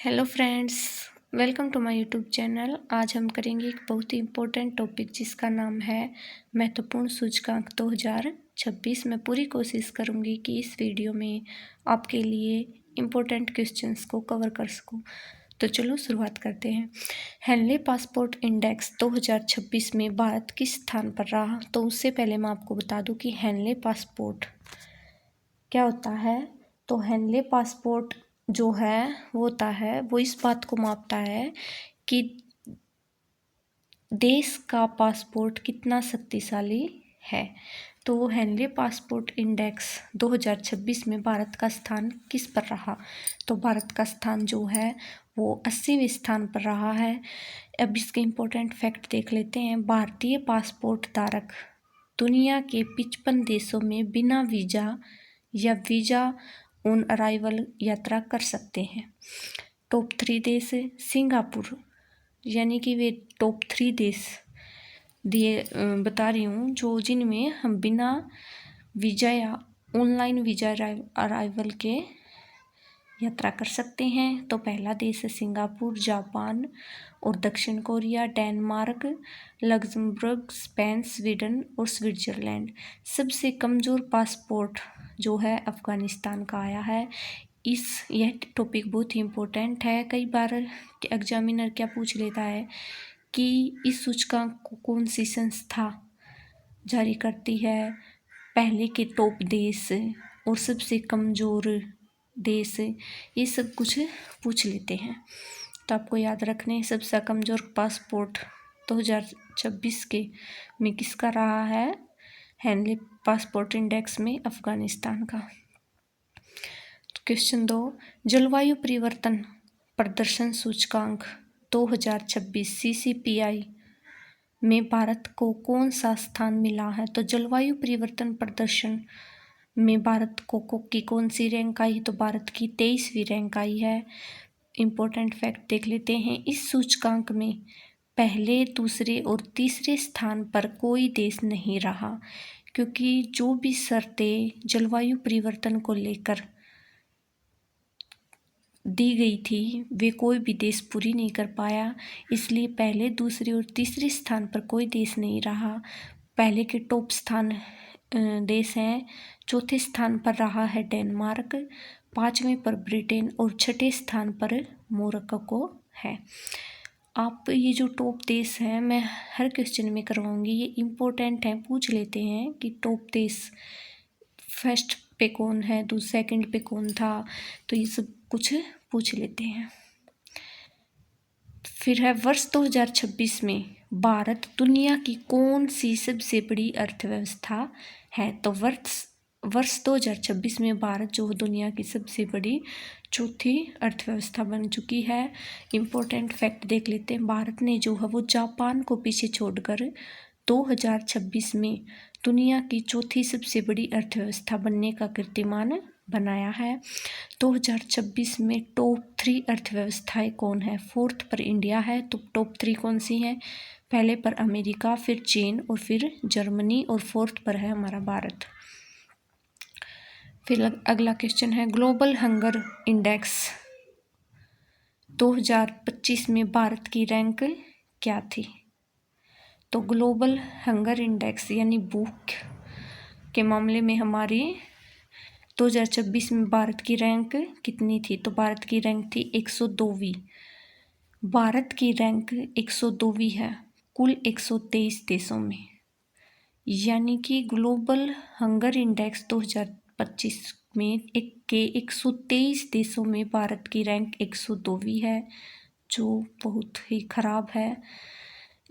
Hello friends, welcome to my YouTube channel. आज हम करेंगे एक बहुत ही इम्पोर्टेंट टॉपिक जिसका नाम है महत्वपूर्ण सूचकांक 2026। मैं पूरी कोशिश करूंगी कि इस वीडियो में आपके लिए इम्पोर्टेंट क्वेश्चंस को कवर कर सकूं। तो चलो शुरुआत करते हैं। हेनले पासपोर्ट इंडेक्स 2026 में भारत किस स्थान पर रहा? तो उससे पहले मैं आपको बता दूँ कि हेनले पासपोर्ट क्या होता है। तो हेनले पासपोर्ट जो है वो होता है, वो इस बात को मापता है कि देश का पासपोर्ट कितना शक्तिशाली है। तो वो हेनले पासपोर्ट इंडेक्स 2026 में भारत का स्थान किस पर रहा? तो भारत का स्थान जो है वो 80वें स्थान पर रहा है। अब इसके इम्पोर्टेंट फैक्ट देख लेते हैं। भारतीय पासपोर्ट धारक दुनिया के 55 देशों में बिना वीज़ा या वीज़ा ऑन अराइवल यात्रा कर सकते हैं। टॉप 3 देश सिंगापुर, यानी कि वे टॉप 3 देश दिए बता रही हूँ जो जिनमें हम बिना वीज़ा या ऑनलाइन वीज़ा अराइवल के यात्रा कर सकते हैं। तो पहला देश है सिंगापुर, जापान और दक्षिण Korea, Denmark, Luxembourg, Spain, Sweden और स्विट्ज़रलैंड। सबसे कमज़ोर पासपोर्ट जो है अफ़गानिस्तान का आया है। यह टॉपिक बहुत ही इम्पोर्टेंट है। कई बार एग्जामिनर क्या पूछ लेता है कि इस सूचकांक को कौन सी संस्था जारी करती है, पहले के टॉप देश और सबसे कमज़ोर देश, ये सब कुछ पूछ लेते हैं। तो आपको याद रखने सबसे कमज़ोर पासपोर्ट 2026 के में किसका रहा है? हेनले पासपोर्ट इंडेक्स में अफ़गानिस्तान का। क्वेश्चन 2, जलवायु परिवर्तन प्रदर्शन सूचकांक 2026 CCPI में भारत को कौन सा स्थान मिला है? तो जलवायु परिवर्तन प्रदर्शन में भारत को की कौन सी रैंक आई? तो भारत की 23वीं रैंक आई है। इम्पोर्टेंट फैक्ट देख लेते हैं। इस सूचकांक में पहले, दूसरे और तीसरे स्थान पर कोई देश नहीं रहा, क्योंकि जो भी शर्तें जलवायु परिवर्तन को लेकर दी गई थी वे कोई भी देश पूरी नहीं कर पाया। इसलिए पहले, दूसरे और तीसरे स्थान पर कोई देश नहीं रहा। पहले के टॉप स्थान देश हैं। चौथे स्थान पर रहा है डेनमार्क, 5वें पर ब्रिटेन और 6ठे स्थान पर मोरक्को है। आप ये जो टॉप देश हैं मैं हर क्वेश्चन में करवाऊंगी, ये इम्पोर्टेंट है। पूछ लेते हैं कि टॉप देश फर्स्ट पे कौन है, सेकंड पे कौन था, तो ये सब कुछ पूछ लेते हैं। फिर है वर्ष 2026 में भारत दुनिया की कौन सी सबसे बड़ी अर्थव्यवस्था है? तो वर्ष 2026 में भारत जो दुनिया की सबसे बड़ी चौथी अर्थव्यवस्था बन चुकी है। इम्पोर्टेंट फैक्ट देख लेते हैं। भारत ने जो है वो जापान को पीछे छोड़कर 2026 में दुनिया की चौथी सबसे बड़ी अर्थव्यवस्था बनने का कीर्तिमान बनाया है। 2026 में टॉप 3 अर्थव्यवस्थाएं कौन है? 4th पर इंडिया है। तो टॉप 3 कौन सी हैं? पहले पर अमेरिका, फिर चीन और फिर जर्मनी, और 4th पर है हमारा भारत। फिर अगला क्वेश्चन है ग्लोबल हंगर इंडेक्स 2025 में भारत की रैंक क्या थी? तो ग्लोबल हंगर इंडेक्स यानी भूख के मामले में हमारी 2026 में भारत की रैंक कितनी थी? तो भारत की रैंक थी 102वीं। भारत की रैंक 102वीं है कुल 123 देशों में, यानी कि ग्लोबल हंगर इंडेक्स 2025 में 123 देशों में भारत की रैंक 102वीं है, जो बहुत ही ख़राब है।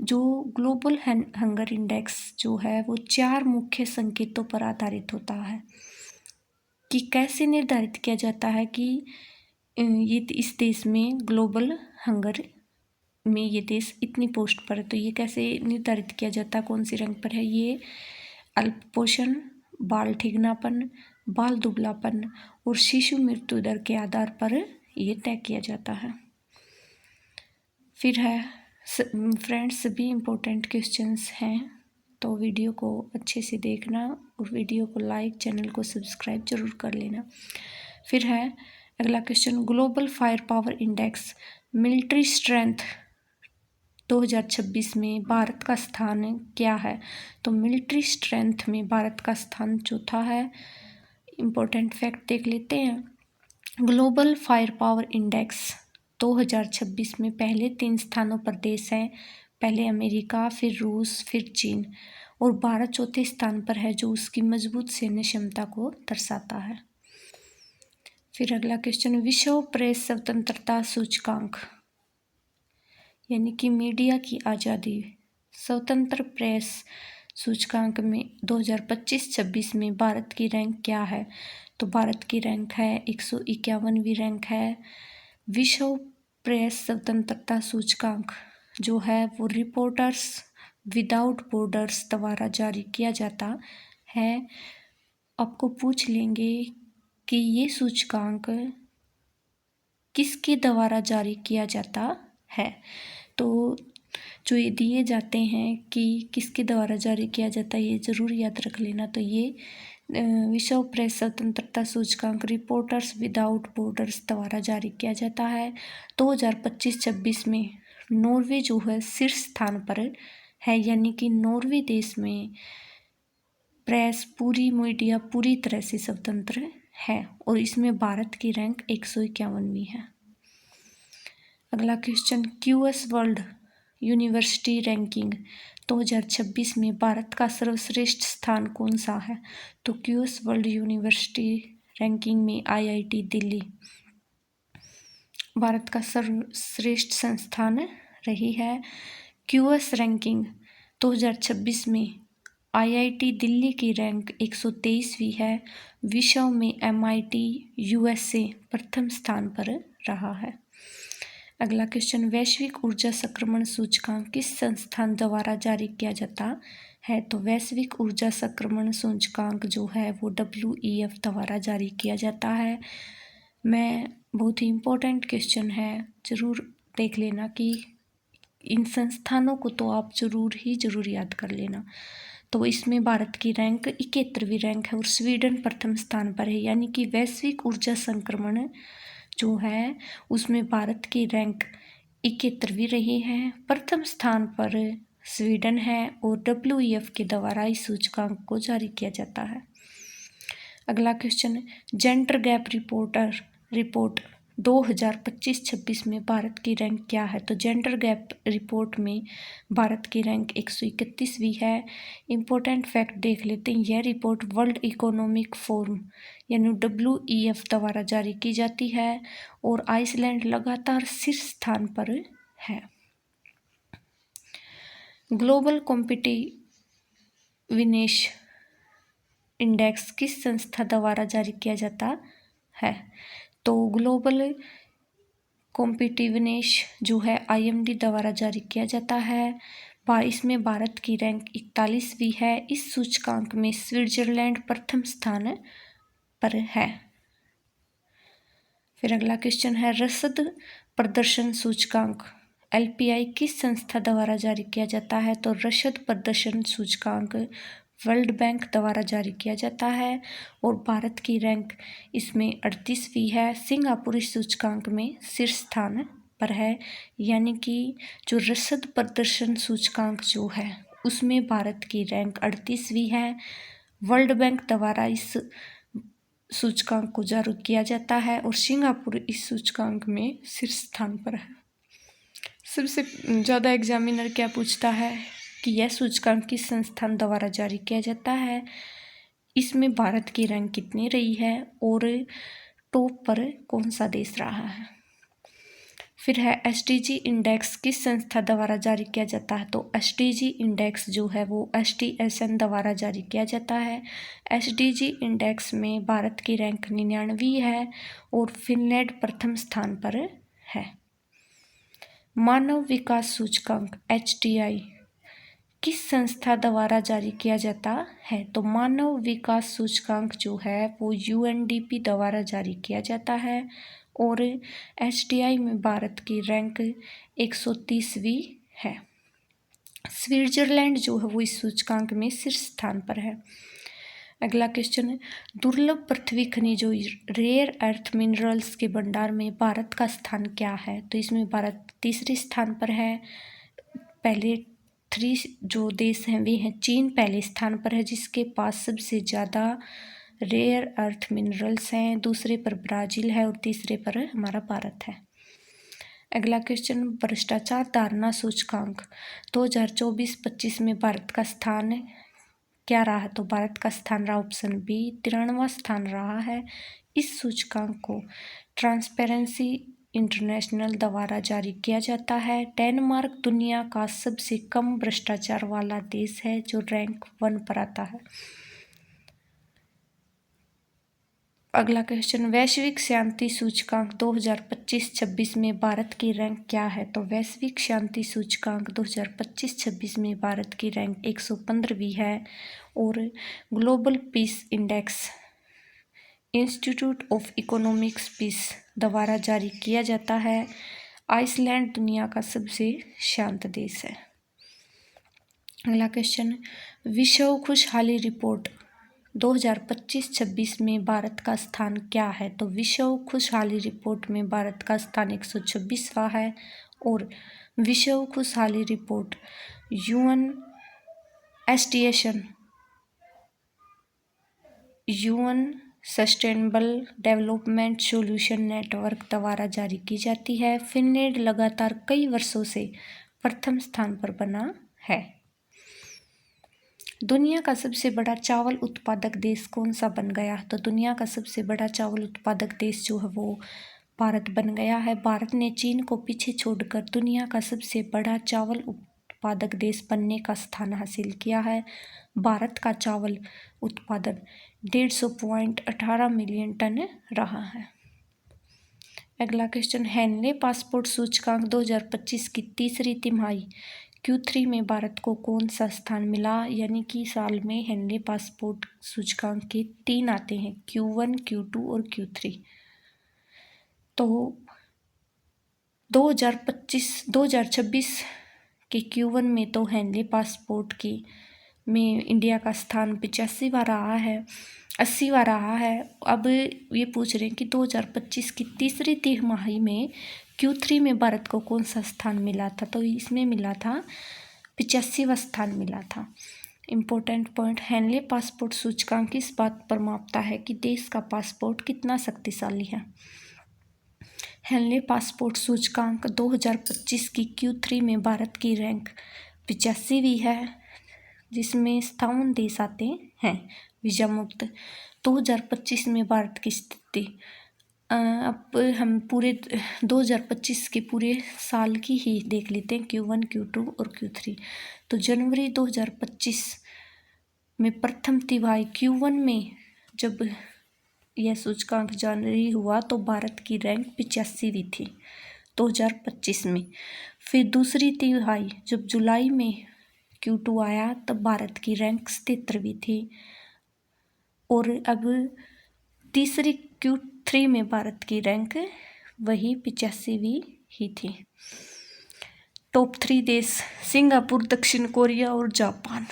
जो ग्लोबल हंगर इंडेक्स जो है वो 4 मुख्य संकेतों पर आधारित होता है कि कैसे निर्धारित किया जाता है कि ये इस देश में ग्लोबल हंगर में ये देश इतनी पोस्ट पर है। तो ये कैसे निर्धारित किया जाता है कौन सी रैंक पर है? ये अल्पपोषण, बाल ठीकनापन, बाल दुबलापन और शिशु मृत्यु दर के आधार पर ये तय किया जाता है। फिर है फ्रेंड्स सभी इम्पोर्टेंट क्वेश्चंस हैं, तो वीडियो को अच्छे से देखना और वीडियो को लाइक, चैनल को सब्सक्राइब जरूर कर लेना। फिर है अगला question, global fire power index military strength 2026 में भारत का स्थान क्या है? तो मिलिट्री स्ट्रेंथ में भारत का स्थान चौथा है। इम्पोर्टेंट फैक्ट देख लेते हैं। ग्लोबल फायर पावर इंडेक्स 2026 में पहले 3 स्थानों पर देश हैं। पहले अमेरिका, फिर रूस, फिर चीन, और भारत चौथे स्थान पर है, जो उसकी मजबूत सैन्य क्षमता को दर्शाता है। फिर अगला क्वेश्चन, विश्व प्रेस स्वतंत्रता सूचकांक यानी कि मीडिया की आज़ादी स्वतंत्र प्रेस सूचकांक में 2025-26 में भारत की रैंक क्या है? तो भारत की रैंक है 151वीं रैंक है। विश्व प्रेस स्वतंत्रता सूचकांक जो है वो रिपोर्टर्स विदाउट बॉर्डर्स द्वारा जारी किया जाता है। आपको पूछ लेंगे कि ये सूचकांक किसके द्वारा जारी किया जाता है? तो जो ये दिए जाते हैं कि किसके द्वारा जारी किया जाता है, ये ज़रूर याद रख लेना। तो ये विश्व प्रेस स्वतंत्रता सूचकांक रिपोर्टर्स विदाउट बॉर्डर्स द्वारा जारी किया जाता है। 2025-26 में नॉर्वे जो है शीर्ष स्थान पर है, यानी कि नॉर्वे देश में प्रेस पूरी मीडिया पूरी तरह से स्वतंत्र है, और इसमें भारत की रैंक 151वीं है। अगला question, QS world university ranking 2026 में भारत का सर्वश्रेष्ठ स्थान कौन सा है? तो क्यूएस वर्ल्ड यूनिवर्सिटी रैंकिंग में आईआईटी दिल्ली भारत का सर्वश्रेष्ठ संस्थान रही है। क्यूएस रैंकिंग 2026 में आईआईटी दिल्ली की रैंक 123वीं है। विश्व में एमआईटी यूएसए प्रथम स्थान पर रहा है। अगला क्वेश्चन, वैश्विक ऊर्जा संक्रमण सूचकांक किस संस्थान द्वारा जारी किया जाता है? तो वैश्विक ऊर्जा संक्रमण सूचकांक जो है वो WEF द्वारा जारी किया जाता है। बहुत ही इम्पोर्टेंट क्वेश्चन है, ज़रूर देख लेना कि इन संस्थानों को तो आप ज़रूर याद कर लेना। तो इसमें भारत की रैंक 71वीं रैंक है और स्वीडन प्रथम स्थान पर है, यानी कि वैश्विक ऊर्जा संक्रमण जो है उसमें भारत की रैंक 71वीं रही है। प्रथम स्थान पर स्वीडन है और WEF के द्वारा इस सूचकांक को जारी किया जाता है। अगला क्वेश्चन, जेंडर गैप रिपोर्ट 2025-26 में भारत की रैंक क्या है? तो जेंडर गैप रिपोर्ट में भारत की रैंक 131वीं है। इम्पोर्टेंट फैक्ट देख लेते हैं। यह रिपोर्ट वर्ल्ड इकोनॉमिक फोरम यानी WEF द्वारा जारी की जाती है और आइसलैंड लगातार शीर्ष स्थान पर है। ग्लोबल कॉम्पिटिटिवनेस इंडेक्स किस संस्था द्वारा जारी किया जाता है? तो ग्लोबल कॉम्पिटिटिवनेस जो है IMD द्वारा जारी किया जाता है। इसमें भारत की रैंक 41वीं है। इस सूचकांक में स्विट्जरलैंड प्रथम स्थान पर है। फिर अगला क्वेश्चन है, रसद प्रदर्शन सूचकांक LPI किस संस्था द्वारा जारी किया जाता है? तो रसद प्रदर्शन सूचकांक वर्ल्ड बैंक द्वारा जारी किया जाता है और भारत की रैंक इसमें 38वीं है। सिंगापुर इस सूचकांक में शीर्ष स्थान पर है, यानी कि जो रसद प्रदर्शन सूचकांक जो है उसमें भारत की रैंक 38वीं है। वर्ल्ड बैंक द्वारा इस सूचकांक को जारी किया जाता है और सिंगापुर इस सूचकांक में शीर्ष स्थान पर है। सबसे ज़्यादा एग्जामिनर क्या पूछता है कि यह सूचकांक किस संस्थान द्वारा जारी किया जाता है, इसमें भारत की रैंक कितनी रही है और टॉप पर कौन सा देश रहा है। फिर है SDG इंडेक्स किस संस्था द्वारा जारी किया जाता है? तो SDG इंडेक्स जो है वो STSN द्वारा जारी किया जाता है। SDG इंडेक्स में भारत की रैंक 99वीं है और फिनलैंड प्रथम स्थान पर है। मानव विकास सूचकांक HDI किस संस्था द्वारा जारी किया जाता है? तो मानव विकास सूचकांक जो है वो UNDP द्वारा जारी किया जाता है और HDI में भारत की रैंक 130वीं है। स्विट्जरलैंड जो है वो इस सूचकांक में शीर्ष स्थान पर है। अगला क्वेश्चन है, दुर्लभ पृथ्वी खनिजों रेयर अर्थ मिनरल्स के भंडार में भारत का स्थान क्या है? तो इसमें भारत तीसरे स्थान पर है। पहले 3 जो देश हैं वे हैं, चीन पहले स्थान पर है जिसके पास सबसे ज़्यादा रेयर अर्थ मिनरल्स हैं, दूसरे पर ब्राज़ील है और तीसरे पर हमारा भारत है। अगला क्वेश्चन, भ्रष्टाचार धारणा सूचकांक 2024-25 में भारत का स्थान क्या रहा? तो भारत का स्थान रहा ऑप्शन बी 93वां स्थान रहा है। इस सूचकांक को ट्रांसपेरेंसी इंटरनेशनल द्वारा जारी किया जाता है। डेनमार्क दुनिया का सबसे कम भ्रष्टाचार वाला देश है जो रैंक 1 पर आता है। अगला क्वेश्चन, वैश्विक शांति सूचकांक 2025-26 में भारत की रैंक क्या है? तो वैश्विक शांति सूचकांक 2025-26 में भारत की रैंक 115वीं है और global peace index institute of economics peace द्वारा जारी किया जाता है। आइसलैंड दुनिया का सबसे शांत देश है। अगला क्वेश्चन, विश्व खुशहाली रिपोर्ट 2025-26 में भारत का स्थान क्या है? तो विश्व खुशहाली रिपोर्ट में भारत का स्थान 126वां है और विश्व खुशहाली report UN sustainable development solution network द्वारा जारी की जाती है। फिनलैंड लगातार कई वर्षों से प्रथम स्थान पर बना है। दुनिया का सबसे बड़ा चावल उत्पादक देश कौन सा बन गया? तो दुनिया का सबसे बड़ा चावल उत्पादक देश जो है वो भारत बन गया है। भारत ने चीन को पीछे छोड़कर दुनिया का सबसे बड़ा चावल उत्पादक देश बनने का स्थान हासिल किया है। भारत का चावल उत्पादन 150.18 मिलियन टन रहा है। अगला क्वेश्चन, हेनले पासपोर्ट सूचकांक 2025 की तीसरी तिमाही Q3 में भारत को कौन सा स्थान मिला? यानी कि साल में हेनले पासपोर्ट सूचकांक के 3 आते हैं, Q1, Q2 और Q3। तो 2026 के Q1 में तो हेनले पासपोर्ट की में इंडिया का स्थान 85वां रहा है, 80वां रहा है। अब ये पूछ रहे हैं कि 2025 की तीसरी तिमाही में Q3 में भारत को कौन सा स्थान मिला था? तो इसमें मिला था 85वां स्थान मिला था। इम्पोर्टेंट पॉइंट, हेनले पासपोर्ट सूचकांक किस बात पर मापता है कि देश का पासपोर्ट कितना शक्तिशाली है? हेनले पासपोर्ट सूचकांक 2025 की Q3 में भारत की रैंक 85वीं है जिसमें 57 देश आते हैं वीज़ा मुक्त। 2025 में भारत की स्थिति, अब हम पूरे 2025 के पूरे साल की ही देख लेते हैं, Q1, Q2 और Q3। तो जनवरी 2025 में प्रथम तिमाही Q1 में जब यह सूचकांक जारी हुआ तो भारत की रैंक 85वीं थी 2025 में। फिर दूसरी तिमाही जब जुलाई में Q2 आया तब भारत की रैंक 77वीं थी और अब तीसरी Q3 में भारत की रैंक वही 85वीं ही थी। टॉप 3 देश, सिंगापुर, दक्षिण कोरिया और जापान।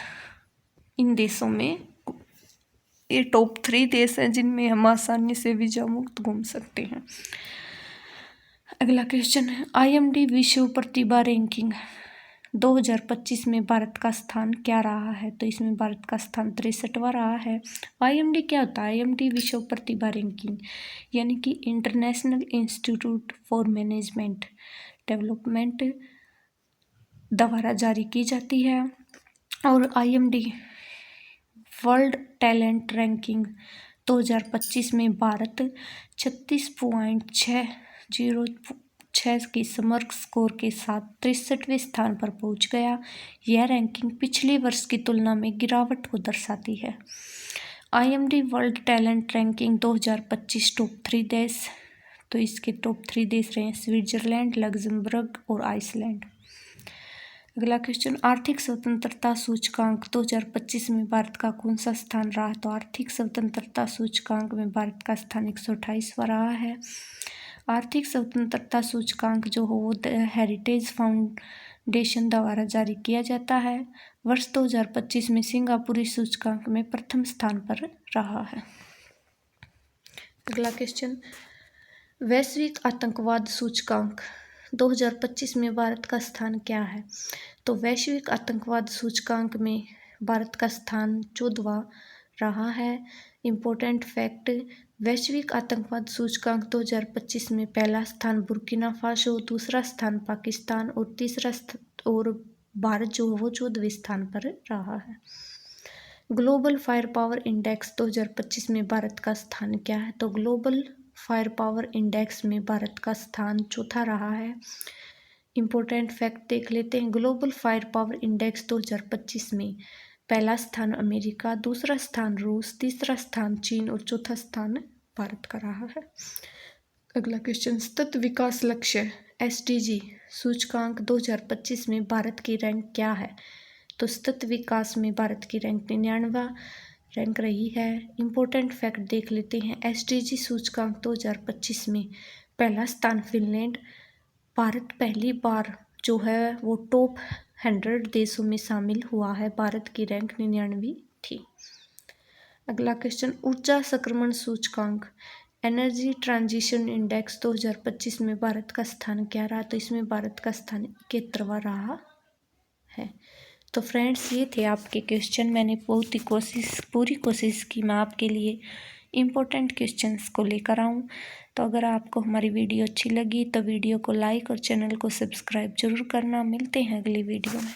इन देशों में ये टॉप 3 देश हैं जिनमें हम आसानी से वीज़ा मुक्त घूम सकते हैं। अगला क्वेश्चन है, IMD विश्व प्रतिभा रैंकिंग 2025 में भारत का स्थान क्या रहा है? तो इसमें भारत का स्थान 63वां रहा है। IMD क्या होता है? IMD विश्व प्रतिभा रैंकिंग यानी कि international institute for management development द्वारा जारी की जाती है और IMD वर्ल्ड टैलेंट रैंकिंग 2025 में भारत 36.606 की समग्र स्कोर के साथ 63वें स्थान पर पहुंच गया। यह रैंकिंग पिछले वर्ष की तुलना में गिरावट को दर्शाती है। IMD world talent ranking 2025 top 3 देश, तो इसके टॉप 3 देश रहे स्विट्जरलैंड, लग्जमबर्ग और आइसलैंड। अगला क्वेश्चन, आर्थिक स्वतंत्रता सूचकांक 2025 में भारत का कौन सा स्थान रहा? तो आर्थिक स्वतंत्रता सूचकांक में भारत का स्थान 128वां रहा है। आर्थिक स्वतंत्रता सूचकांक जो हो वो हेरिटेज फाउंडेशन द्वारा जारी किया जाता है। वर्ष 2025 में सिंगापुरी सूचकांक में प्रथम स्थान पर रहा है। अगला क्वेश्चन, वैश्विक आतंकवाद सूचकांक 2025 में भारत का स्थान क्या है? तो वैश्विक आतंकवाद सूचकांक में भारत का स्थान 14वां रहा है। इम्पोर्टेंट फैक्ट, वैश्विक आतंकवाद सूचकांक 2025 में पहला स्थान बुर्किना फासो, दूसरा स्थान पाकिस्तान और भारत जो है वो 14वें स्थान पर रहा है। ग्लोबल फायर पावर इंडेक्स 2025 में भारत का स्थान क्या है? तो ग्लोबल फायर पावर इंडेक्स में भारत का स्थान चौथा रहा है। इम्पोर्टेंट फैक्ट देख लेते हैं। ग्लोबल फायर पावर इंडेक्स 2025 में पहला स्थान अमेरिका, दूसरा स्थान रूस, तीसरा स्थान चीन और चौथा स्थान भारत का रहा है। अगला क्वेश्चन, सतत विकास लक्ष्य SDG सूचकांक 2025 में भारत की रैंक क्या है? तो सतत विकास में भारत की रैंक 99वां रैंक रही है। इम्पोर्टेंट फैक्ट देख लेते हैं। SDG सूचकांक 2025 में पहला स्थान फिनलैंड, भारत पहली बार जो है वो टॉप 100 देशों में शामिल हुआ है। भारत की रैंक 99वीं थी। अगला क्वेश्चन, ऊर्जा संक्रमण सूचकांक एनर्जी ट्रांजिशन इंडेक्स 2025 में भारत का स्थान क्या रहा? तो इसमें भारत का स्थान 71वां रहा है। तो फ्रेंड्स, ये थे आपके क्वेश्चन। मैंने पूरी कोशिश की मैं आपके लिए इम्पोर्टेंट क्वेश्चंस को लेकर आऊँ। तो अगर आपको हमारी वीडियो अच्छी लगी तो वीडियो को लाइक और चैनल को सब्सक्राइब जरूर करना। मिलते हैं अगली वीडियो में।